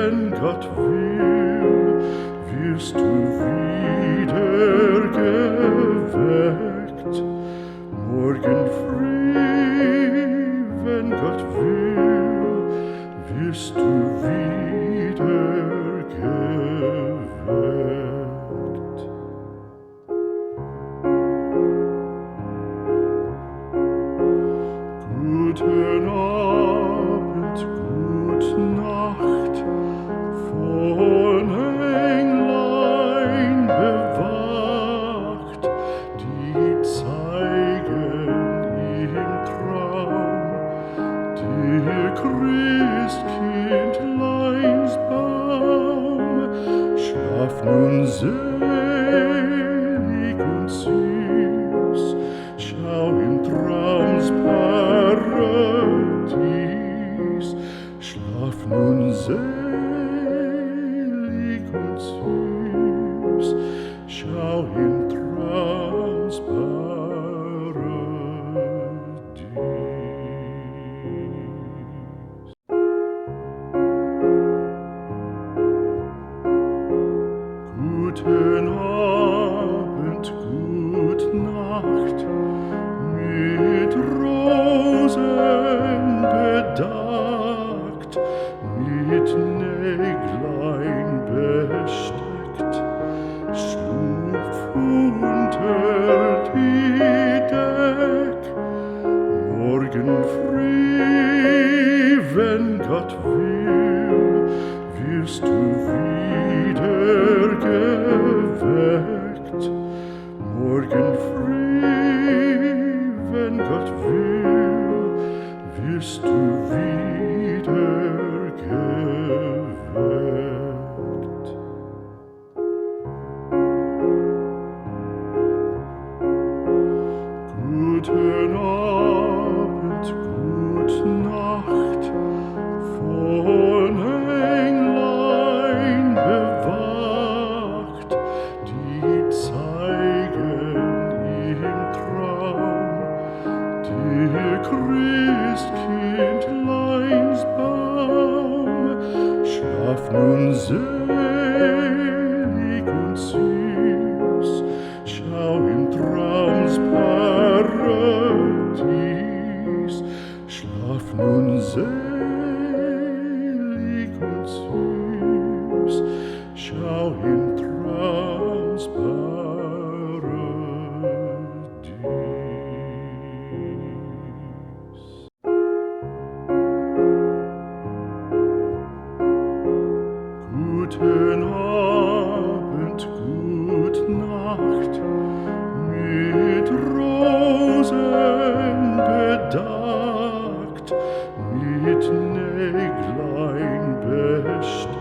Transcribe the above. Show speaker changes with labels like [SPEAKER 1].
[SPEAKER 1] wenn Gott will, wirst du wieder geweckt. Morgen früh, wenn Gott will, wirst du wieder geweckt. Guten Abend, gute Nacht, von Englein bewacht, die zeigen im Traum dir Christkindleins Baum. Schlaf nun selig und süß, schau im Traums Paradies. Schlaf nun selig und süß, schau im Traums Paradies. Guten Abend, gute Nacht, mit Rosen bedeckt, mit Näglein besteckt, schlupf unter die Deck. Morgen früh, wenn Gott will, wirst du wieder geweckt. Morgen früh, wenn Gott will, wirst du wieder geweckt. Guten Abend, gute Nacht, von Englein bewacht, die zeigen im Traum dir Christkindleins Baum. Schlaf nun selig und süß, schau im Traums Paradies. Schlaf nun selig und süß, schau im Traums Paradies. Guten Abend, gute Nacht, mit Rosen bedeckt, mit Näglein besteckt.